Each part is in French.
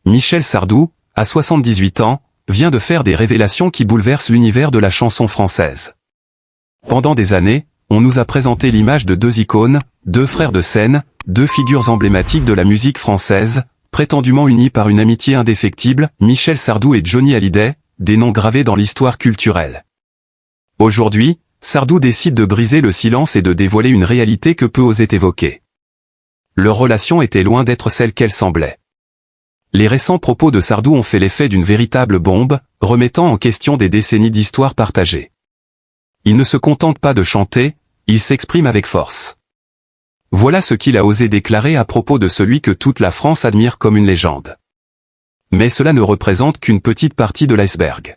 Michel Sardou, à 78 ans, vient de faire des révélations qui bouleversent l'univers de la chanson française. Pendant des années, on nous a présenté l'image de deux icônes, deux frères de scène, deux figures emblématiques de la musique française, prétendument unis par une amitié indéfectible, Michel Sardou et Johnny Hallyday, des noms gravés dans l'histoire culturelle. Aujourd'hui, Sardou décide de briser le silence et de dévoiler une réalité que peu osaient évoquer. Leur relation était loin d'être celle qu'elle semblait. Les récents propos de Sardou ont fait l'effet d'une véritable bombe, remettant en question des décennies d'histoire partagée. Il ne se contente pas de chanter, il s'exprime avec force. Voilà ce qu'il a osé déclarer à propos de celui que toute la France admire comme une légende. Mais cela ne représente qu'une petite partie de l'iceberg.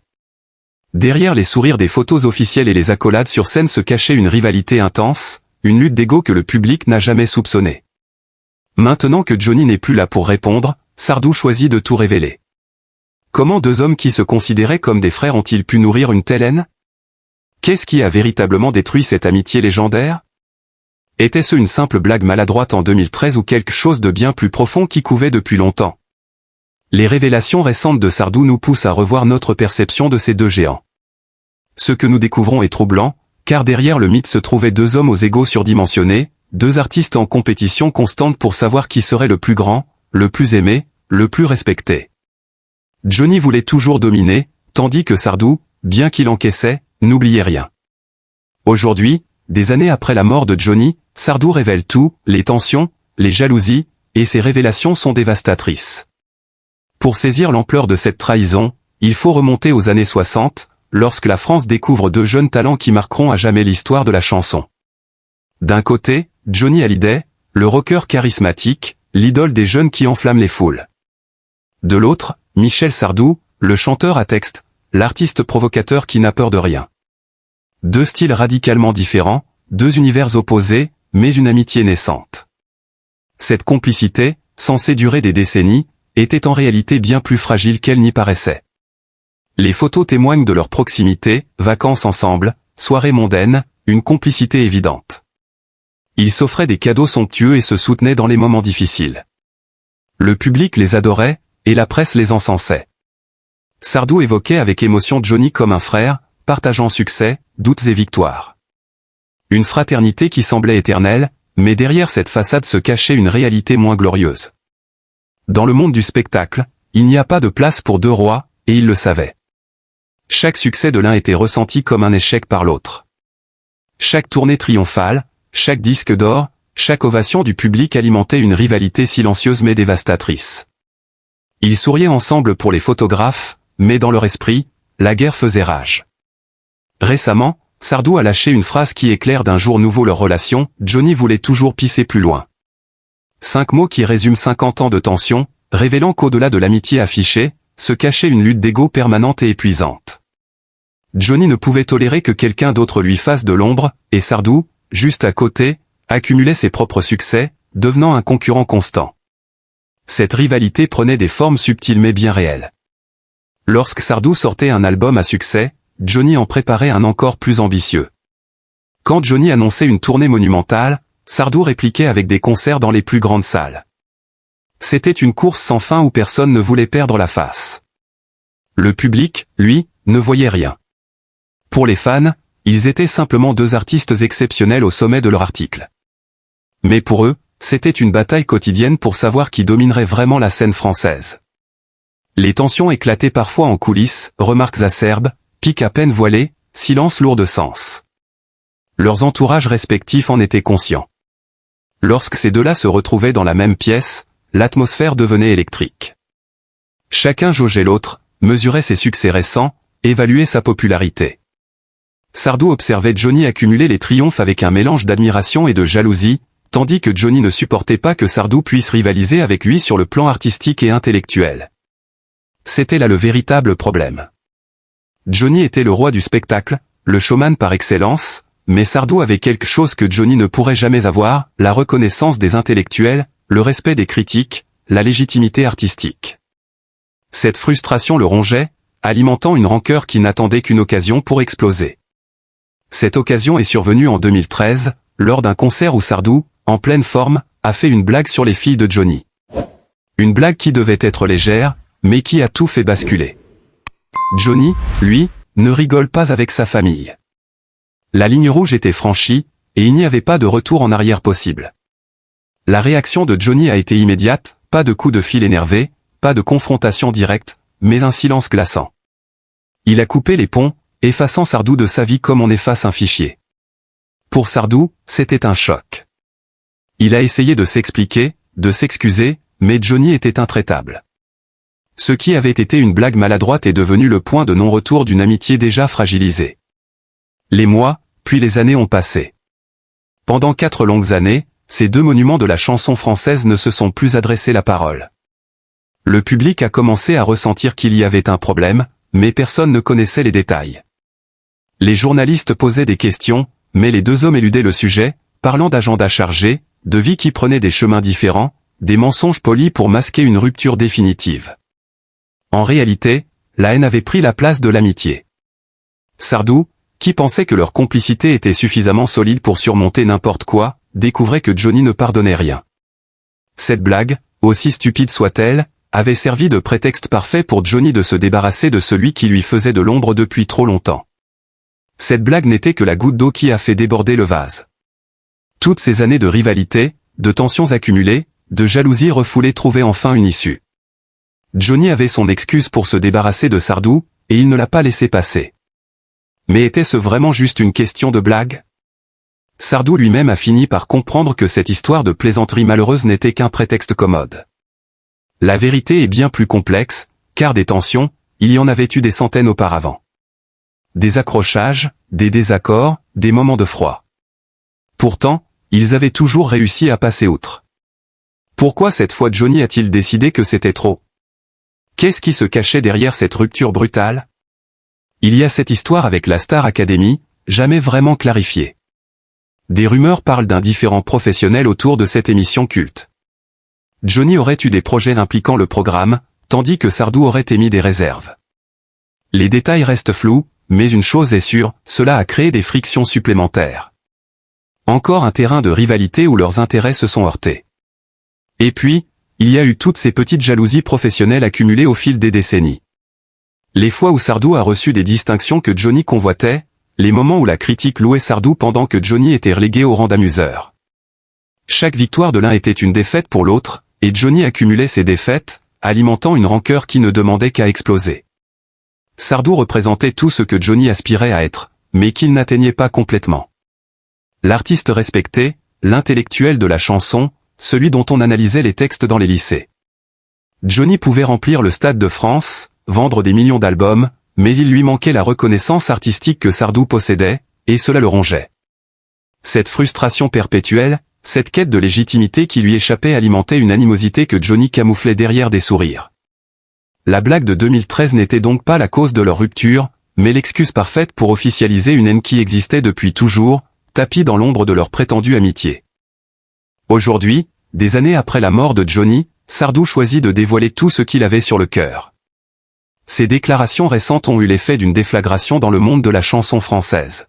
Derrière les sourires des photos officielles et les accolades sur scène se cachait une rivalité intense, une lutte d'ego que le public n'a jamais soupçonnée. Maintenant que Johnny n'est plus là pour répondre, Sardou choisit de tout révéler. Comment deux hommes qui se considéraient comme des frères ont-ils pu nourrir une telle haine? Qu'est-ce qui a véritablement détruit cette amitié légendaire? Était-ce une simple blague maladroite en 2013 ou quelque chose de bien plus profond qui couvait depuis longtemps? Les révélations récentes de Sardou nous poussent à revoir notre perception de ces deux géants. Ce que nous découvrons est troublant, car derrière le mythe se trouvaient deux hommes aux égos surdimensionnés, deux artistes en compétition constante pour savoir qui serait le plus grand, le plus aimé, le plus respecté. Johnny voulait toujours dominer, tandis que Sardou, bien qu'il encaissait, n'oubliait rien. Aujourd'hui, des années après la mort de Johnny, Sardou révèle tout, les tensions, les jalousies, et ses révélations sont dévastatrices. Pour saisir l'ampleur de cette trahison, il faut remonter aux années 60, lorsque la France découvre deux jeunes talents qui marqueront à jamais l'histoire de la chanson. D'un côté, Johnny Hallyday, le rocker charismatique, l'idole des jeunes qui enflamment les foules. De l'autre, Michel Sardou, le chanteur à texte, l'artiste provocateur qui n'a peur de rien. Deux styles radicalement différents, deux univers opposés, mais une amitié naissante. Cette complicité, censée durer des décennies, était en réalité bien plus fragile qu'elle n'y paraissait. Les photos témoignent de leur proximité, vacances ensemble, soirées mondaines, une complicité évidente. Ils s'offraient des cadeaux somptueux et se soutenaient dans les moments difficiles. Le public les adorait, et la presse les encensait. Sardou évoquait avec émotion Johnny comme un frère, partageant succès, doutes et victoires. Une fraternité qui semblait éternelle, mais derrière cette façade se cachait une réalité moins glorieuse. Dans le monde du spectacle, il n'y a pas de place pour deux rois, et ils le savaient. Chaque succès de l'un était ressenti comme un échec par l'autre. Chaque tournée triomphale, chaque disque d'or, chaque ovation du public alimentait une rivalité silencieuse mais dévastatrice. Ils souriaient ensemble pour les photographes, mais dans leur esprit, la guerre faisait rage. Récemment, Sardou a lâché une phrase qui éclaire d'un jour nouveau leur relation, Johnny voulait toujours pisser plus loin. 5 mots qui résument 50 ans de tension, révélant qu'au-delà de l'amitié affichée, se cachait une lutte d'ego permanente et épuisante. Johnny ne pouvait tolérer que quelqu'un d'autre lui fasse de l'ombre, et Sardou, juste à côté, accumulait ses propres succès, devenant un concurrent constant. Cette rivalité prenait des formes subtiles mais bien réelles. Lorsque Sardou sortait un album à succès, Johnny en préparait un encore plus ambitieux. Quand Johnny annonçait une tournée monumentale, Sardou répliquait avec des concerts dans les plus grandes salles. C'était une course sans fin où personne ne voulait perdre la face. Le public, lui, ne voyait rien. Pour les fans, ils étaient simplement deux artistes exceptionnels au sommet de leur article. Mais pour eux, c'était une bataille quotidienne pour savoir qui dominerait vraiment la scène française. Les tensions éclataient parfois en coulisses, remarques acerbes, piques à peine voilées, silence lourd de sens. Leurs entourages respectifs en étaient conscients. Lorsque ces deux-là se retrouvaient dans la même pièce, l'atmosphère devenait électrique. Chacun jaugeait l'autre, mesurait ses succès récents, évaluait sa popularité. Sardou observait Johnny accumuler les triomphes avec un mélange d'admiration et de jalousie, tandis que Johnny ne supportait pas que Sardou puisse rivaliser avec lui sur le plan artistique et intellectuel. C'était là le véritable problème. Johnny était le roi du spectacle, le showman par excellence, mais Sardou avait quelque chose que Johnny ne pourrait jamais avoir, la reconnaissance des intellectuels, le respect des critiques, la légitimité artistique. Cette frustration le rongeait, alimentant une rancœur qui n'attendait qu'une occasion pour exploser. Cette occasion est survenue en 2013, lors d'un concert où Sardou, en pleine forme, a fait une blague sur les filles de Johnny. Une blague qui devait être légère, mais qui a tout fait basculer. Johnny, lui, ne rigole pas avec sa famille. La ligne rouge était franchie, et il n'y avait pas de retour en arrière possible. La réaction de Johnny a été immédiate, pas de coup de fil énervé, pas de confrontation directe, mais un silence glaçant. Il a coupé les ponts, effaçant Sardou de sa vie comme on efface un fichier. Pour Sardou, c'était un choc. Il a essayé de s'expliquer, de s'excuser, mais Johnny était intraitable. Ce qui avait été une blague maladroite est devenu le point de non-retour d'une amitié déjà fragilisée. Les mois, puis les années ont passé. Pendant 4 longues années, ces deux monuments de la chanson française ne se sont plus adressé la parole. Le public a commencé à ressentir qu'il y avait un problème, mais personne ne connaissait les détails. Les journalistes posaient des questions, mais les deux hommes éludaient le sujet, parlant d'agendas chargés, de vies qui prenaient des chemins différents, des mensonges polis pour masquer une rupture définitive. En réalité, la haine avait pris la place de l'amitié. Sardou, qui pensait que leur complicité était suffisamment solide pour surmonter n'importe quoi, découvrait que Johnny ne pardonnait rien. Cette blague, aussi stupide soit-elle, avait servi de prétexte parfait pour Johnny de se débarrasser de celui qui lui faisait de l'ombre depuis trop longtemps. Cette blague n'était que la goutte d'eau qui a fait déborder le vase. Toutes ces années de rivalité, de tensions accumulées, de jalousie refoulée trouvaient enfin une issue. Johnny avait son excuse pour se débarrasser de Sardou, et il ne l'a pas laissé passer. Mais était-ce vraiment juste une question de blague? Sardou lui-même a fini par comprendre que cette histoire de plaisanterie malheureuse n'était qu'un prétexte commode. La vérité est bien plus complexe, car des tensions, il y en avait eu des centaines auparavant. Des accrochages, des désaccords, des moments de froid. Pourtant, ils avaient toujours réussi à passer outre. Pourquoi cette fois Johnny a-t-il décidé que c'était trop? Qu'est-ce qui se cachait derrière cette rupture brutale? Il y a cette histoire avec la Star Academy, jamais vraiment clarifiée. Des rumeurs parlent d'un différend professionnel autour de cette émission culte. Johnny aurait eu des projets impliquant le programme, tandis que Sardou aurait émis des réserves. Les détails restent flous, mais une chose est sûre, cela a créé des frictions supplémentaires. Encore un terrain de rivalité où leurs intérêts se sont heurtés. Et puis, il y a eu toutes ces petites jalousies professionnelles accumulées au fil des décennies. Les fois où Sardou a reçu des distinctions que Johnny convoitait, les moments où la critique louait Sardou pendant que Johnny était relégué au rang d'amuseur. Chaque victoire de l'un était une défaite pour l'autre, et Johnny accumulait ses défaites, alimentant une rancœur qui ne demandait qu'à exploser. Sardou représentait tout ce que Johnny aspirait à être, mais qu'il n'atteignait pas complètement. L'artiste respecté, l'intellectuel de la chanson, celui dont on analysait les textes dans les lycées. Johnny pouvait remplir le Stade de France, vendre des millions d'albums, mais il lui manquait la reconnaissance artistique que Sardou possédait, et cela le rongeait. Cette frustration perpétuelle, cette quête de légitimité qui lui échappait alimentait une animosité que Johnny camouflait derrière des sourires. La blague de 2013 n'était donc pas la cause de leur rupture, mais l'excuse parfaite pour officialiser une haine qui existait depuis toujours, tapie dans l'ombre de leur prétendue amitié. Aujourd'hui, des années après la mort de Johnny, Sardou choisit de dévoiler tout ce qu'il avait sur le cœur. Ces déclarations récentes ont eu l'effet d'une déflagration dans le monde de la chanson française.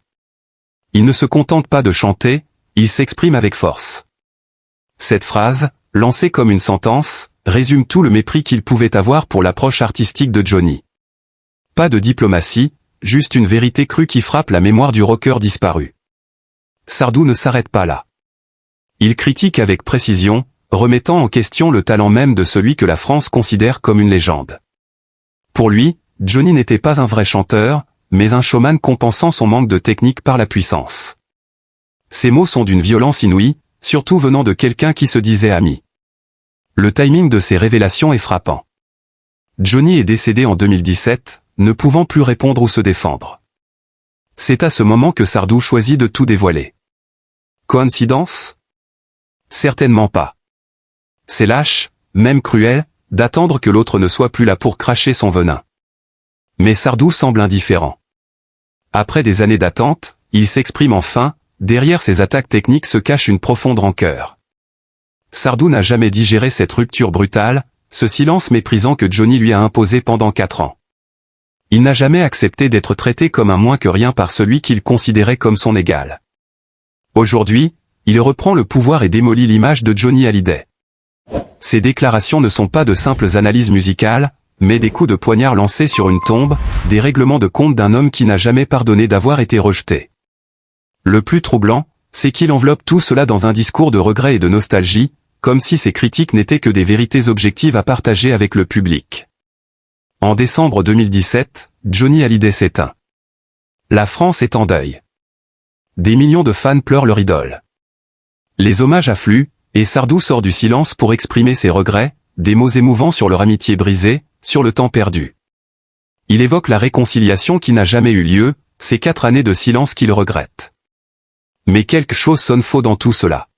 Il ne se contente pas de chanter, il s'exprime avec force. Cette phrase, lancée comme une sentence, résume tout le mépris qu'il pouvait avoir pour l'approche artistique de Johnny. Pas de diplomatie, juste une vérité crue qui frappe la mémoire du rocker disparu. Sardou ne s'arrête pas là. Il critique avec précision, remettant en question le talent même de celui que la France considère comme une légende. Pour lui, Johnny n'était pas un vrai chanteur, mais un showman compensant son manque de technique par la puissance. Ces mots sont d'une violence inouïe, surtout venant de quelqu'un qui se disait ami. Le timing de ces révélations est frappant. Johnny est décédé en 2017, ne pouvant plus répondre ou se défendre. C'est à ce moment que Sardou choisit de tout dévoiler. Coïncidence? Certainement pas. C'est lâche, même cruel, d'attendre que l'autre ne soit plus là pour cracher son venin. Mais Sardou semble indifférent. Après des années d'attente, il s'exprime enfin, derrière ses attaques techniques se cache une profonde rancœur. Sardou n'a jamais digéré cette rupture brutale, ce silence méprisant que Johnny lui a imposé pendant 4 ans. Il n'a jamais accepté d'être traité comme un moins que rien par celui qu'il considérait comme son égal. Aujourd'hui, il reprend le pouvoir et démolit l'image de Johnny Hallyday. Ces déclarations ne sont pas de simples analyses musicales, mais des coups de poignard lancés sur une tombe, des règlements de compte d'un homme qui n'a jamais pardonné d'avoir été rejeté. Le plus troublant, c'est qu'il enveloppe tout cela dans un discours de regret et de nostalgie, comme si ses critiques n'étaient que des vérités objectives à partager avec le public. En décembre 2017, Johnny Hallyday s'éteint. La France est en deuil. Des millions de fans pleurent leur idole. Les hommages affluent, et Sardou sort du silence pour exprimer ses regrets, des mots émouvants sur leur amitié brisée, sur le temps perdu. Il évoque la réconciliation qui n'a jamais eu lieu, ces 4 années de silence qu'il regrette. Mais quelque chose sonne faux dans tout cela.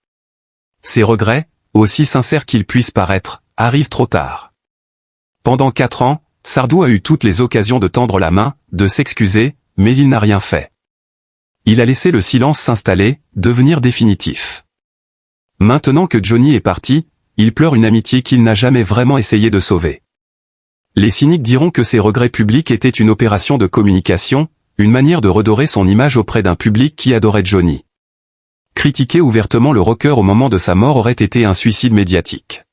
Ces regrets, aussi sincères qu'ils puissent paraître, arrivent trop tard. Pendant 4 ans, Sardou a eu toutes les occasions de tendre la main, de s'excuser, mais il n'a rien fait. Il a laissé le silence s'installer, devenir définitif. Maintenant que Johnny est parti, il pleure une amitié qu'il n'a jamais vraiment essayé de sauver. Les cyniques diront que ses regrets publics étaient une opération de communication, une manière de redorer son image auprès d'un public qui adorait Johnny. Critiquer ouvertement le rocker au moment de sa mort aurait été un suicide médiatique.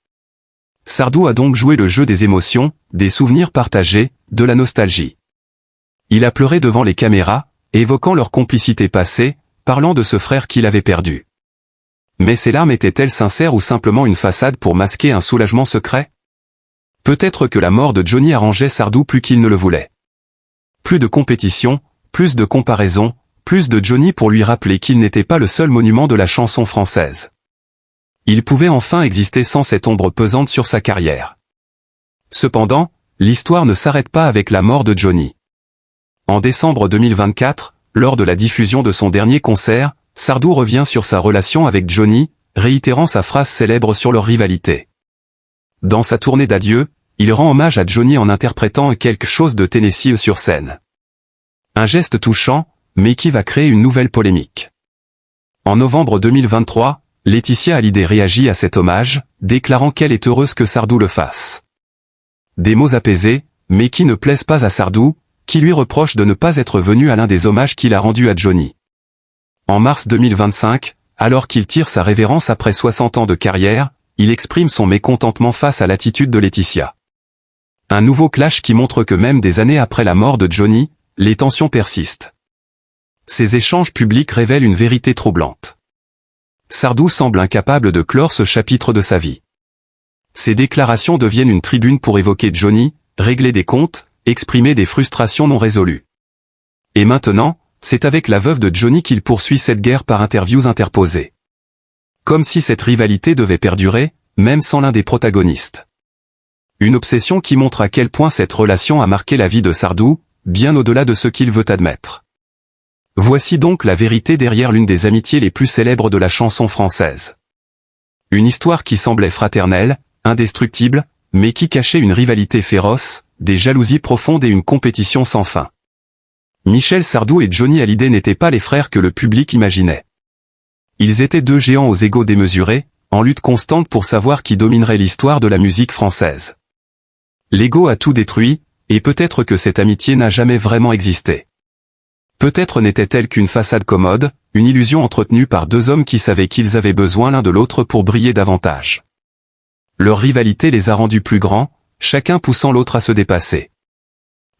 Sardou a donc joué le jeu des émotions, des souvenirs partagés, de la nostalgie. Il a pleuré devant les caméras, évoquant leur complicité passée, parlant de ce frère qu'il avait perdu. Mais ces larmes étaient-elles sincères ou simplement une façade pour masquer un soulagement secret? Peut-être que la mort de Johnny arrangeait Sardou plus qu'il ne le voulait. Plus de compétition, plus de comparaison, plus de Johnny pour lui rappeler qu'il n'était pas le seul monument de la chanson française. Il pouvait enfin exister sans cette ombre pesante sur sa carrière. Cependant, l'histoire ne s'arrête pas avec la mort de Johnny. En décembre 2024, lors de la diffusion de son dernier concert, Sardou revient sur sa relation avec Johnny, réitérant sa phrase célèbre sur leur rivalité. Dans sa tournée d'adieu, il rend hommage à Johnny en interprétant quelque chose de Tennessee sur scène. Un geste touchant, mais qui va créer une nouvelle polémique. En novembre 2023, Laetitia Hallyday réagit à cet hommage, déclarant qu'elle est heureuse que Sardou le fasse. Des mots apaisés, mais qui ne plaisent pas à Sardou, qui lui reproche de ne pas être venu à l'un des hommages qu'il a rendus à Johnny. En mars 2025, alors qu'il tire sa révérence après 60 ans de carrière, il exprime son mécontentement face à l'attitude de Laetitia. Un nouveau clash qui montre que même des années après la mort de Johnny, les tensions persistent. Ces échanges publics révèlent une vérité troublante. Sardou semble incapable de clore ce chapitre de sa vie. Ses déclarations deviennent une tribune pour évoquer Johnny, régler des comptes, exprimer des frustrations non résolues. Et maintenant, c'est avec la veuve de Johnny qu'il poursuit cette guerre par interviews interposées. Comme si cette rivalité devait perdurer, même sans l'un des protagonistes. Une obsession qui montre à quel point cette relation a marqué la vie de Sardou, bien au-delà de ce qu'il veut admettre. Voici donc la vérité derrière l'une des amitiés les plus célèbres de la chanson française. Une histoire qui semblait fraternelle, indestructible, mais qui cachait une rivalité féroce, des jalousies profondes et une compétition sans fin. Michel Sardou et Johnny Hallyday n'étaient pas les frères que le public imaginait. Ils étaient 2 géants aux égos démesurés, en lutte constante pour savoir qui dominerait l'histoire de la musique française. L'ego a tout détruit, et peut-être que cette amitié n'a jamais vraiment existé. Peut-être n'était-elle qu'une façade commode, une illusion entretenue par 2 hommes qui savaient qu'ils avaient besoin l'un de l'autre pour briller davantage. Leur rivalité les a rendus plus grands, chacun poussant l'autre à se dépasser.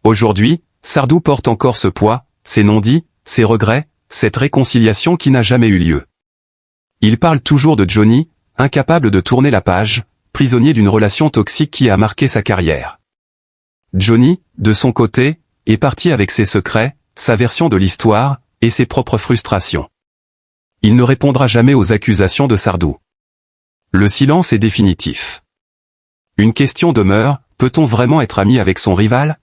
Aujourd'hui, Sardou porte encore ce poids, ces non-dits, ces regrets, cette réconciliation qui n'a jamais eu lieu. Il parle toujours de Johnny, incapable de tourner la page, prisonnier d'une relation toxique qui a marqué sa carrière. Johnny, de son côté, est parti avec ses secrets, sa version de l'histoire, et ses propres frustrations. Il ne répondra jamais aux accusations de Sardou. Le silence est définitif. Une question demeure, peut-on vraiment être ami avec son rival?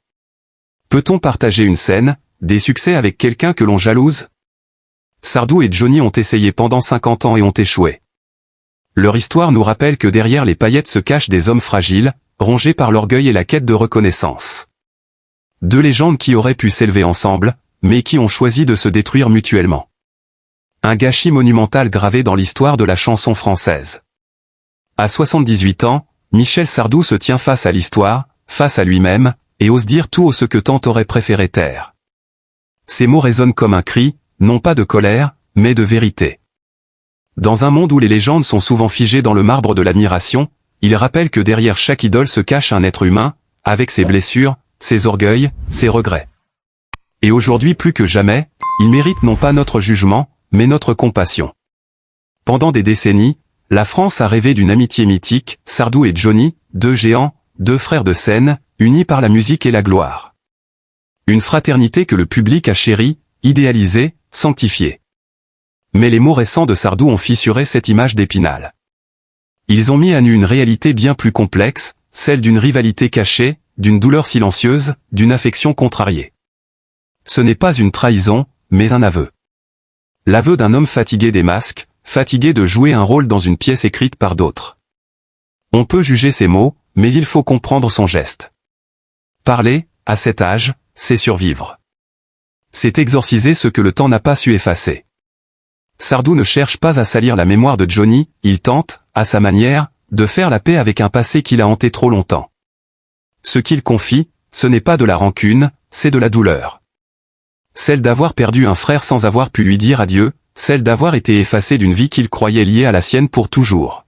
Peut-on partager une scène, des succès avec quelqu'un que l'on jalouse? Sardou et Johnny ont essayé pendant 50 ans et ont échoué. Leur histoire nous rappelle que derrière les paillettes se cachent des hommes fragiles, rongés par l'orgueil et la quête de reconnaissance. 2 légendes qui auraient pu s'élever ensemble, mais qui ont choisi de se détruire mutuellement. Un gâchis monumental gravé dans l'histoire de la chanson française. À 78 ans, Michel Sardou se tient face à l'histoire, face à lui-même, et ose dire tout ce que tant aurait préféré taire. Ces mots résonnent comme un cri, non pas de colère, mais de vérité. Dans un monde où les légendes sont souvent figées dans le marbre de l'admiration, il rappelle que derrière chaque idole se cache un être humain, avec ses blessures, ses orgueils, ses regrets. Et aujourd'hui plus que jamais, il mérite non pas notre jugement, mais notre compassion. Pendant des décennies, la France a rêvé d'une amitié mythique, Sardou et Johnny, deux géants, deux frères de scène, unis par la musique et la gloire. Une fraternité que le public a chérie, idéalisée, sanctifiée. Mais les mots récents de Sardou ont fissuré cette image d'Épinal. Ils ont mis à nu une réalité bien plus complexe, celle d'une rivalité cachée, d'une douleur silencieuse, d'une affection contrariée. Ce n'est pas une trahison, mais un aveu. L'aveu d'un homme fatigué des masques, fatigué de jouer un rôle dans une pièce écrite par d'autres. On peut juger ses mots, mais il faut comprendre son geste. Parler, à cet âge, c'est survivre. C'est exorciser ce que le temps n'a pas su effacer. Sardou ne cherche pas à salir la mémoire de Johnny, il tente, à sa manière, de faire la paix avec un passé qu'il a hanté trop longtemps. Ce qu'il confie, ce n'est pas de la rancune, c'est de la douleur. Celle d'avoir perdu un frère sans avoir pu lui dire adieu, celle d'avoir été effacé d'une vie qu'il croyait liée à la sienne pour toujours.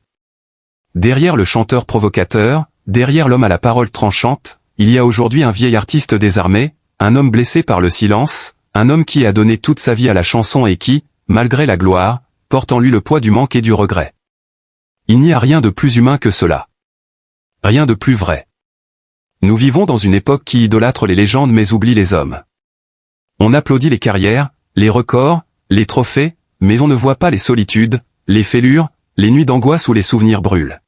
Derrière le chanteur provocateur, derrière l'homme à la parole tranchante, il y a aujourd'hui un vieil artiste désarmé, un homme blessé par le silence, un homme qui a donné toute sa vie à la chanson et qui, malgré la gloire, porte en lui le poids du manque et du regret. Il n'y a rien de plus humain que cela. Rien de plus vrai. Nous vivons dans une époque qui idolâtre les légendes mais oublie les hommes. On applaudit les carrières, les records, les trophées, mais on ne voit pas les solitudes, les fêlures, les nuits d'angoisse où les souvenirs brûlent.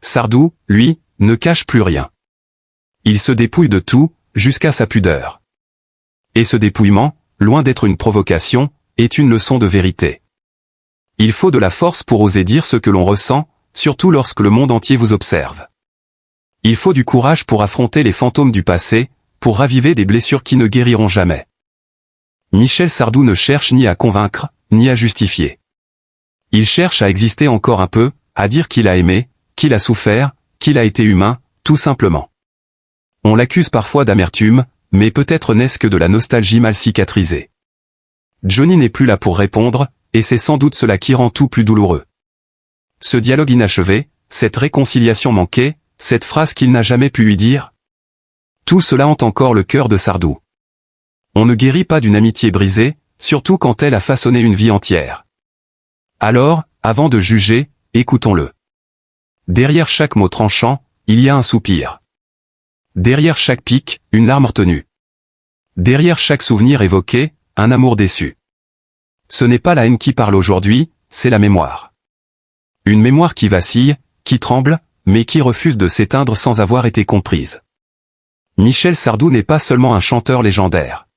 Sardou, lui, ne cache plus rien. Il se dépouille de tout, jusqu'à sa pudeur. Et ce dépouillement, loin d'être une provocation, est une leçon de vérité. Il faut de la force pour oser dire ce que l'on ressent, surtout lorsque le monde entier vous observe. Il faut du courage pour affronter les fantômes du passé, pour raviver des blessures qui ne guériront jamais. Michel Sardou ne cherche ni à convaincre, ni à justifier. Il cherche à exister encore un peu, à dire qu'il a aimé, qu'il a souffert, qu'il a été humain, tout simplement. On l'accuse parfois d'amertume, mais peut-être n'est-ce que de la nostalgie mal cicatrisée. Johnny n'est plus là pour répondre, et c'est sans doute cela qui rend tout plus douloureux. Ce dialogue inachevé, cette réconciliation manquée, cette phrase qu'il n'a jamais pu lui dire. Tout cela hante encore le cœur de Sardou. On ne guérit pas d'une amitié brisée, surtout quand elle a façonné une vie entière. Alors, avant de juger, écoutons-le. Derrière chaque mot tranchant, il y a un soupir. Derrière chaque pic, une larme retenue. Derrière chaque souvenir évoqué, un amour déçu. Ce n'est pas la haine qui parle aujourd'hui, c'est la mémoire. Une mémoire qui vacille, qui tremble, mais qui refuse de s'éteindre sans avoir été comprise. Michel Sardou n'est pas seulement un chanteur légendaire.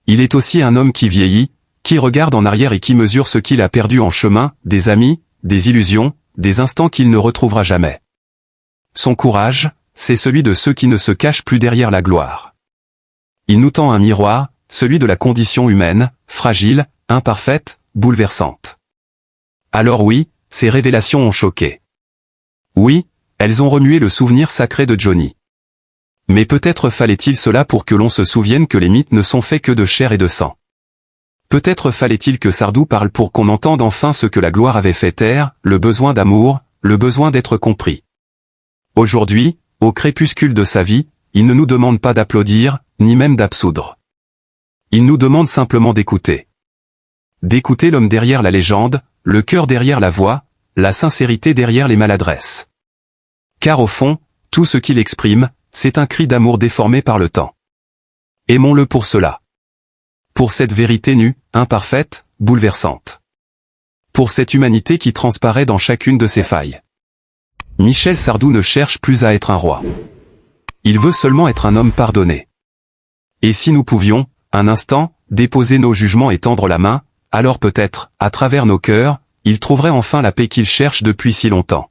Il est aussi un homme qui vieillit, qui regarde en arrière et qui mesure ce qu'il a perdu en chemin, des amis, des illusions, des instants qu'il ne retrouvera jamais. Son courage, c'est celui de ceux qui ne se cachent plus derrière la gloire. Il nous tend un miroir, celui de la condition humaine, fragile, imparfaite, bouleversante. Alors oui, ces révélations ont choqué. Oui, elles ont remué le souvenir sacré de Johnny. Mais peut-être fallait-il cela pour que l'on se souvienne que les mythes ne sont faits que de chair et de sang. Peut-être fallait-il que Sardou parle pour qu'on entende enfin ce que la gloire avait fait taire, le besoin d'amour, le besoin d'être compris. Aujourd'hui, au crépuscule de sa vie, il ne nous demande pas d'applaudir, ni même d'absoudre. Il nous demande simplement d'écouter. D'écouter l'homme derrière la légende, le cœur derrière la voix, la sincérité derrière les maladresses. Car au fond, tout ce qu'il exprime, c'est un cri d'amour déformé par le temps. Aimons-le pour cela. Pour cette vérité nue, imparfaite, bouleversante. Pour cette humanité qui transparaît dans chacune de ses failles. Michel Sardou ne cherche plus à être un roi. Il veut seulement être un homme pardonné. Et si nous pouvions, un instant, déposer nos jugements et tendre la main, alors peut-être, à travers nos cœurs, il trouverait enfin la paix qu'il cherche depuis si longtemps.